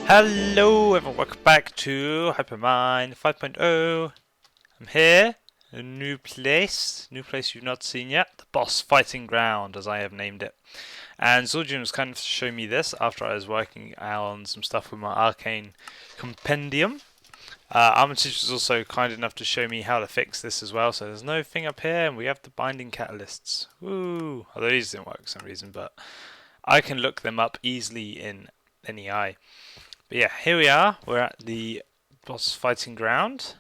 Hello everyone, welcome back to Hypermine 5.0. I'm here, a new place you've not seen yet, the boss fighting ground as I have named it. And Zorgian was kind of showing me this after I was working on some stuff with my arcane compendium. Armitage was also kind enough to show me how to fix this as well, so there's no thing up here and we have the binding catalysts. Woo! Although these didn't work for some reason, but I can look them up easily in NEI. But yeah, here we are. We're at the boss fighting ground.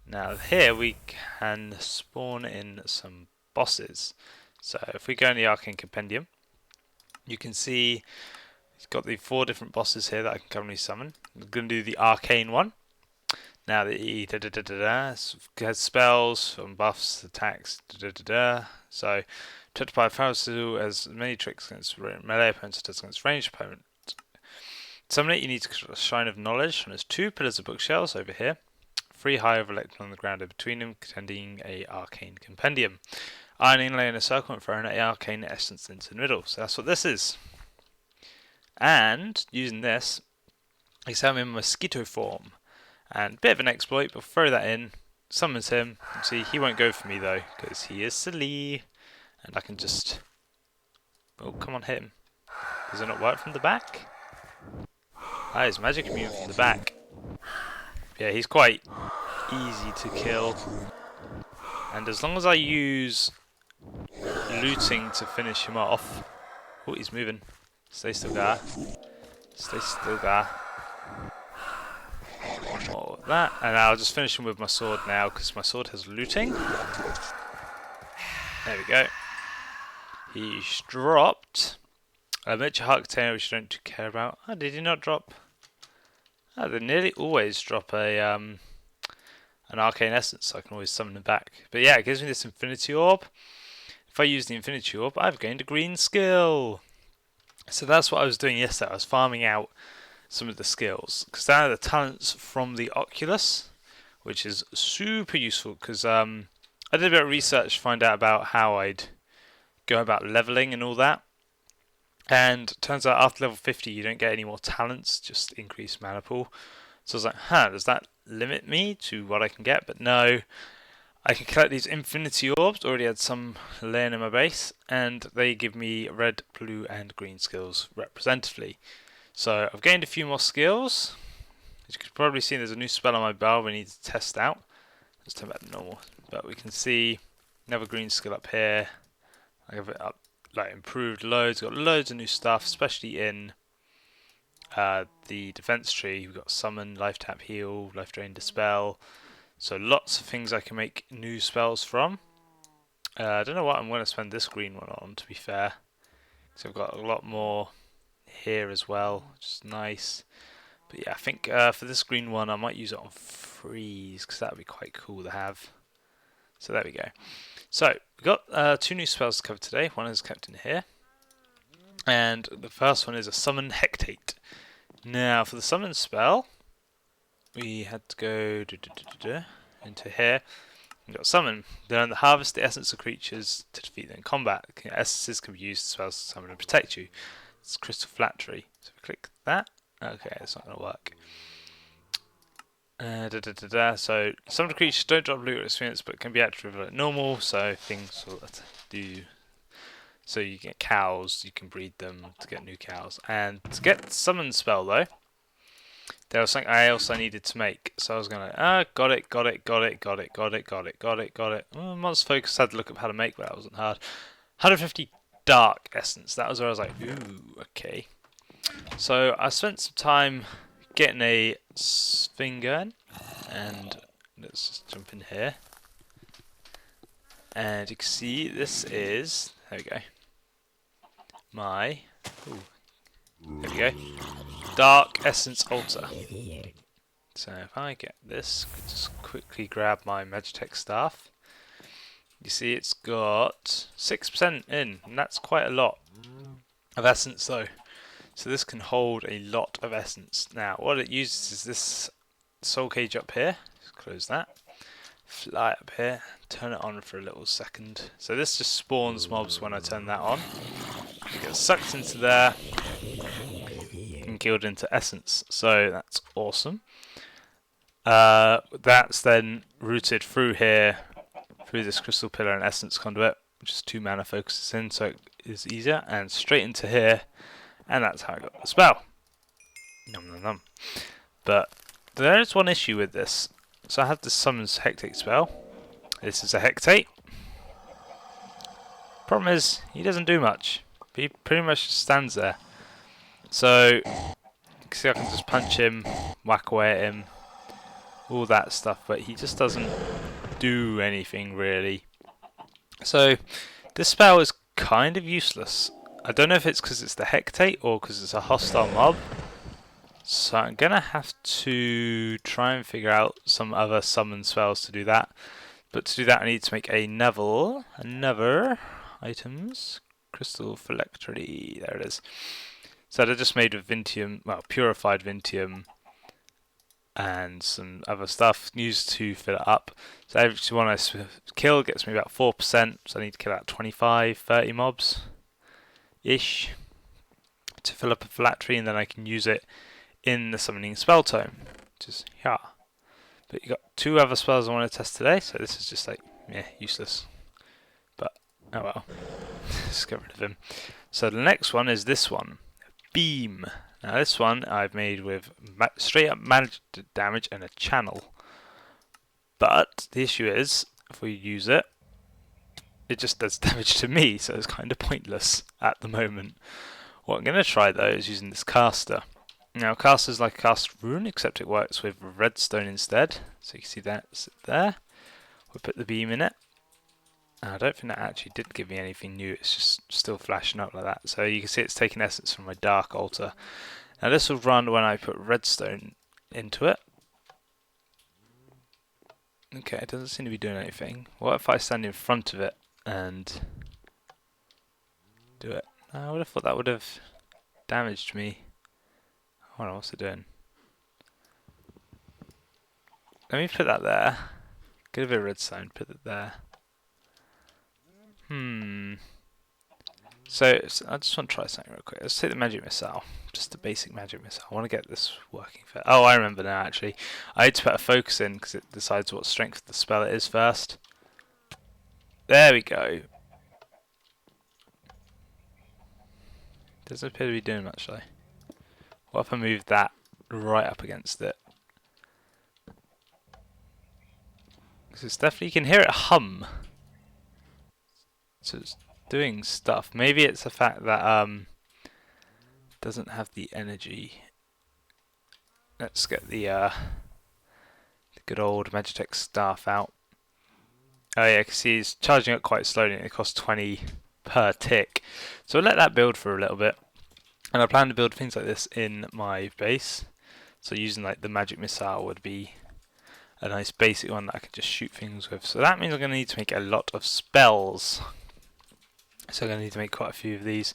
Now here we can spawn in some bosses. So if we go in the Arcane Compendium, you can see it's got the 4 different bosses here that I can currently summon. I'm going to do the Arcane one. Now the has spells and buffs, attacks, So touched by Pharaoh as many tricks against melee opponents as against ranged opponents. To summon it, you need to cast a Shrine of Knowledge, and there's 2 pillars of bookshelves over here, 3 high overlapping on the ground in between them, containing a arcane compendium. Iron inlay in a circle and throwing an arcane essence into the middle. So that's what this is. And using this, I summon him in mosquito form. And a bit of an exploit, but throw that in, summons him. You see, he won't go for me though, because he is silly. And I can just... Oh, come on, hit him. Does it not work from the back? Ah, his magic immune from the back. Yeah, he's quite easy to kill. And as long as I use looting to finish him off... Oh, he's moving. Stay still, guy. Stay still, guy. One more of that. And I'll just finish him with my sword now, because my sword has looting. There we go. He's dropped a miniature hark tail, which I don't care about. Oh, did he not drop? Oh, they nearly always drop a an arcane essence, so I can always summon them back. But yeah, it gives me this infinity orb. If I use the infinity orb, I've gained a green skill. So that's what I was doing yesterday. I was farming out some of the skills, because they are the talents from the Oculus, which is super useful, because I did a bit of research to find out about how I'd go about leveling and all that. And it turns out after level 50 you don't get any more talents, just increased mana pool. So I was like, does that limit me to what I can get? But no, I can collect these infinity orbs, already had some laying in my base, and they give me red, blue and green skills representatively. So I've gained a few more skills. As you can probably see, there's a new spell on my bow we need to test out. Let's turn back to normal. But we can see another green skill up here. I have it up. Like improved loads, got loads of new stuff, especially in the defense tree. We've got summon, life tap, heal, life drain, dispel. So lots of things I can make new spells from. I don't know what I'm going to spend this green one on, to be fair. So I've got a lot more here as well, which is nice. But yeah, I think for this green one I might use it on freeze, because that would be quite cool to have. So there we go. So, we've got 2 new spells to cover today. One is kept in here. And the first one is a Summon Hectate. Now, for the Summon spell, we had to go into here. We've got Summon. Then harvest the essence of creatures to defeat them in combat. Essences can be used as spells to summon and protect you. It's Crystal Flattery. So we click that. Okay, it's not going to work. So some of the creatures don't drop loot or experience, but can be active like normal. So things will do. So you get cows, you can breed them to get new cows. And to get the summon spell though, there was something else I needed to make. So I was gonna got it. Monster Focus had to look up how to make, but that wasn't hard. 150 dark essence. That was where I was like, ooh, okay. So I spent some time getting a finger, and let's just jump in here. And you can see this is, there we go, there we go, Dark Essence Altar. So if I get this, just quickly grab my Magitech staff. You see it's got 6% in, and that's quite a lot of essence though. So this can hold a lot of essence. Now, what it uses is this soul cage up here. Just close that. Fly up here. Turn it on for a little second. So this just spawns mobs when I turn that on. You get sucked into there. You can been killed into essence, so that's awesome. That's then routed through here, through this crystal pillar and essence conduit, which is 2 mana focuses in, so it is easier, and straight into here, and that's how I got the spell. Nom nom nom. But there is one issue with this. So I have the summons hectate spell. This is a hectate. Problem is, he doesn't do much. He pretty much just stands there. So, you can see I can just punch him, whack away at him, all that stuff, but he just doesn't do anything really. So, this spell is kind of useless. I don't know if it's because it's the hectate or because it's a hostile mob. So I'm going to have to try and figure out some other summon spells to do that. But to do that I need to make another items, crystal phylactery, there it is. So they're just made of Vintium, well, purified Vintium and some other stuff used to fill it up. So every one I kill gets me about 4%, so I need to kill out 25, 30 mobs-ish to fill up a phylactery, and then I can use it in the summoning spell tome, which is yeah. But you got 2 other spells I want to test today, so this is just like, useless. But, oh well. Just get rid of him. So the next one is this one. Beam. Now this one I've made with straight up magic damage and a channel. But the issue is, if we use it, it just does damage to me, so it's kind of pointless at the moment. What I'm going to try though is using this caster. Now, caster is like a cast rune, except it works with redstone instead. So you can see that there. We'll put the beam in it. And I don't think that actually did give me anything new. It's just still flashing up like that. So you can see it's taking essence from my dark altar. Now this will run when I put redstone into it. Okay, it doesn't seem to be doing anything. What if I stand in front of it and do it? I would have thought that would have damaged me. Hold on, what's it doing? Let me put that there. Get a bit of redstone, put it there. So I just want to try something real quick. Let's take the magic missile. Just the basic magic missile. I want to get this working first. Oh, I remember now actually. I need to put a focus in because it decides what strength the spell it is first. There we go. Doesn't appear to be doing much though. What if I move that right up against it? Because it's definitely, you can hear it hum. So it's doing stuff. Maybe it's the fact that doesn't have the energy. Let's get the good old Magitech staff out. Oh yeah, because he's charging up quite slowly and it costs 20 per tick. So I'll let that build for a little bit. And I plan to build things like this in my base. So using like the magic missile would be a nice basic one that I could just shoot things with. So that means I'm going to need to make a lot of spells. So I'm going to need to make quite a few of these.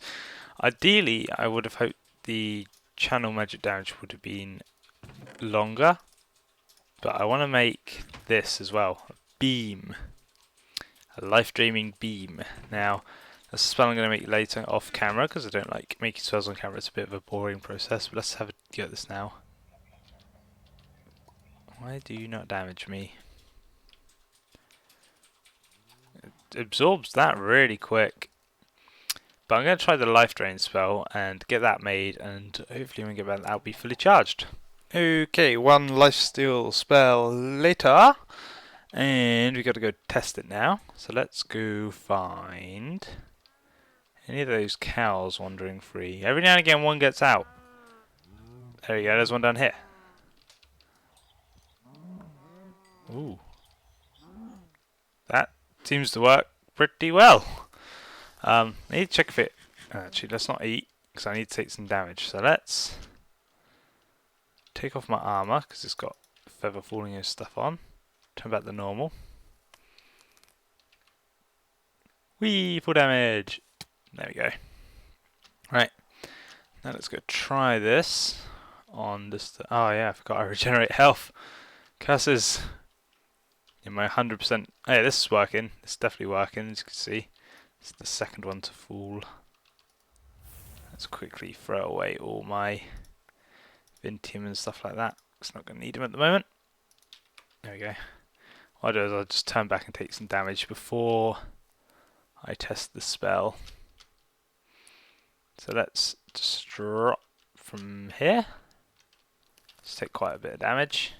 Ideally, I would have hoped the channel magic damage would have been longer. But I want to make this as well. A beam. A life dreaming beam. Now, that's a spell I'm going to make later off camera because I don't like making spells on camera. It's a bit of a boring process. But let's have a go at this now. Why do you not damage me? It absorbs that really quick. But I'm going to try the life drain spell and get that made, and hopefully when we get back that'll be fully charged. Okay, 1 lifesteal spell later, and we got to go test it now. So let's go find any of those cows wandering free. Every now and again one gets out. There we go, there's one down here. Ooh. That seems to work pretty well. I need to check if it... Actually, let's not eat, because I need to take some damage. So let's take off my armour, because it's got feather falling and stuff on. Turn back to normal. Whee! Full damage! There we go. Right. Now let's go try this on this... Oh yeah, I forgot I regenerate health. Curses. In my 100%... Hey, this is working. It's definitely working, as you can see. It's the second one to fall. Let's quickly throw away all my Vintium and stuff like that. It's not going to need them at the moment. There we go. What I'll do is I'll just turn back and take some damage before I test the spell. So let's just drop from here. Let's take quite a bit of damage.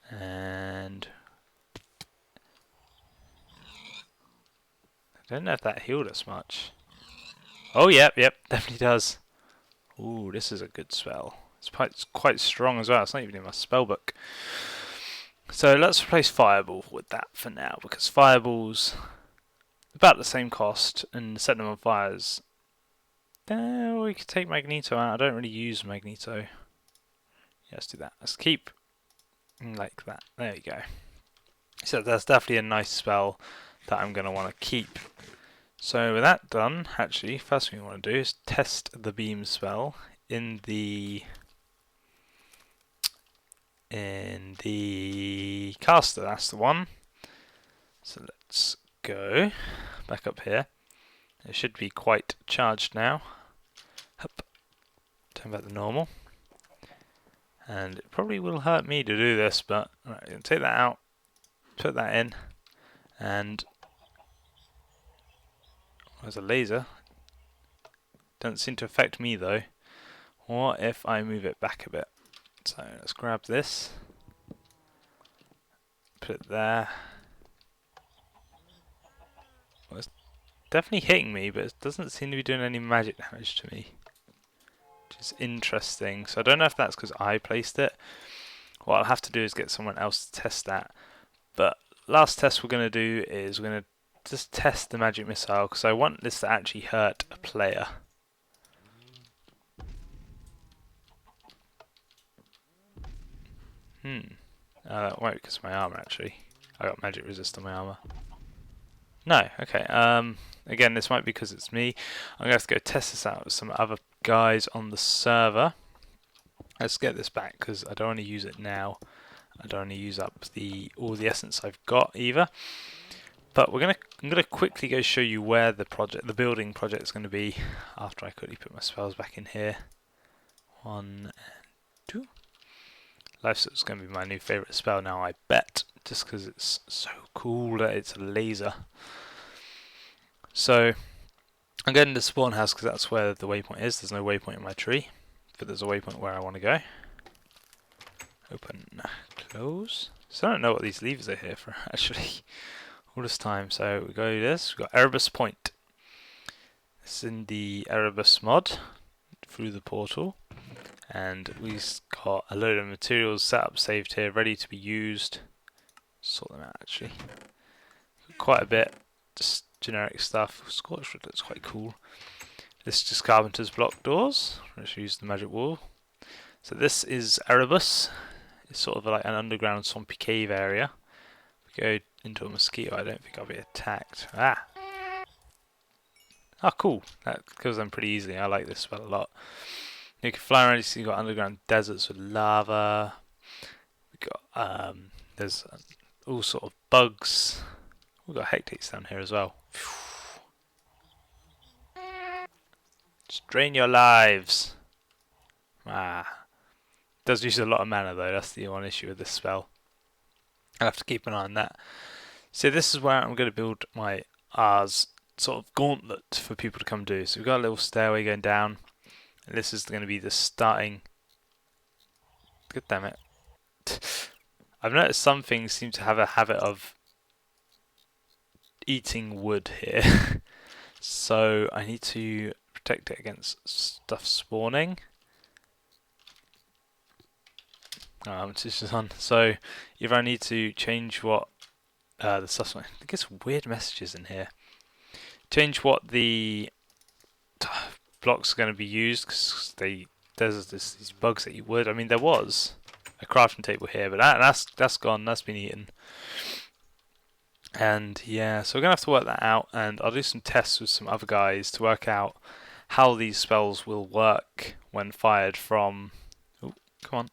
And I don't know if that healed us much. Oh, yep, definitely does. Ooh, this is a good spell. It's quite strong as well. It's not even in my spell book. So let's replace Fireball with that for now, because Fireball's about the same cost, and set them on fires. We could take Magneto out. I don't really use Magneto. Yeah, let's do that. Let's keep like that. There you go. So that's definitely a nice spell that I'm going to want to keep. So with that done, actually, first thing we want to do is test the beam spell in the caster. That's the one. So let's go back up here. It should be quite charged now. Hup. Turn back to normal. And it probably will hurt me to do this, but right, I'm going to take that out, put that in, and there's a laser. Doesn't seem to affect me though. What if I move it back a bit? So let's grab this, put it there. Well, it's definitely hitting me, but it doesn't seem to be doing any magic damage to me, which is interesting. So I don't know if that's because I placed it. What I'll have to do is get someone else to test that. But last test we're going to do is we're going to just test the magic missile, because I want this to actually hurt a player. That won't, because of my armor actually. I got magic resist on my armor. No, okay. Again, this might be because it's me. I'm going to have to go test this out with some other guys on the server. Let's get this back, because I don't want to use it now. I don't want to use up all the essence I've got either. But I'm gonna quickly go show you where the building project is going to be after I quickly put my spells back in here. 1 and 2. Life Soak's going to be my new favourite spell now, I bet, just because it's so cool that it's a laser. So I'm going to the spawn house because that's where the waypoint is. There's no waypoint in my tree, but there's a waypoint where I want to go. Open, close. So I don't know what these levers are here for actually all this time. So we go to this. We've got Erebus Point. This is in the Erebus mod through the portal. And we've got a load of materials set up, saved here, ready to be used. Sort them out actually. Quite a bit, just generic stuff. Scorchwood looks quite cool. This is just carpenter's block doors. Let's use the magic wall. So this is Erebus. It's sort of like an underground swampy cave area. If we go into a mosquito, I don't think I'll be attacked. Ah! Oh, cool. That kills them pretty easily. I like this spell a lot. You can fly around. You see, you've got underground deserts with lava. We've got there's all sort of bugs. We've got hectates down here as well. Just drain your lives. Ah, does use a lot of mana though. That's the one issue with this spell. I'll have to keep an eye on that. So this is where I'm going to build my R's sort of gauntlet for people to come do. So we've got a little stairway going down. And this is going to be the starting. God damn it. I've noticed some things seem to have a habit of eating wood here. So I need to protect it against stuff spawning. This is on. So either I need to change what the stuff. I think it's weird messages in here. Change what the blocks are going to be used, because there's these bugs that you would. I mean, there was a crafting table here, but that's gone. That's been eaten. And yeah, so we're gonna have to work that out, and I'll do some tests with some other guys to work out how these spells will work when fired from. Oh, come on,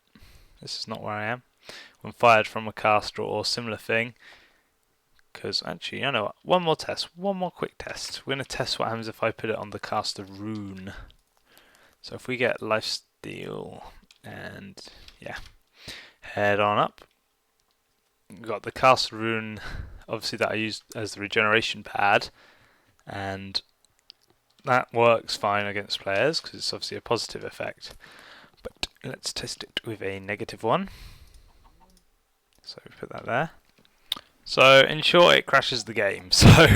this is not where I am. When fired from a caster or similar thing. Because actually, you know what? One more quick test. We're going to test what happens if I put it on the caster rune. So if we get lifesteal And yeah, head on up. We've got the castle rune, obviously, that I used as the regeneration pad, and that works fine against players because it's obviously a positive effect. But let's test it with a negative one. So we put that there. So in short, it crashes the game. So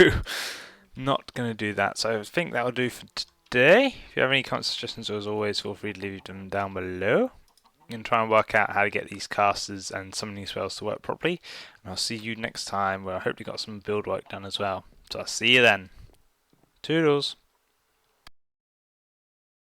not going to do that. So I think that will do for today. If you have any comments, suggestions, as always, feel free to leave them down below. I'm going to try and work out how to get these casters and summoning spells to work properly. And I'll see you next time, where I hope you got some build work done as well. So I'll see you then. Toodles.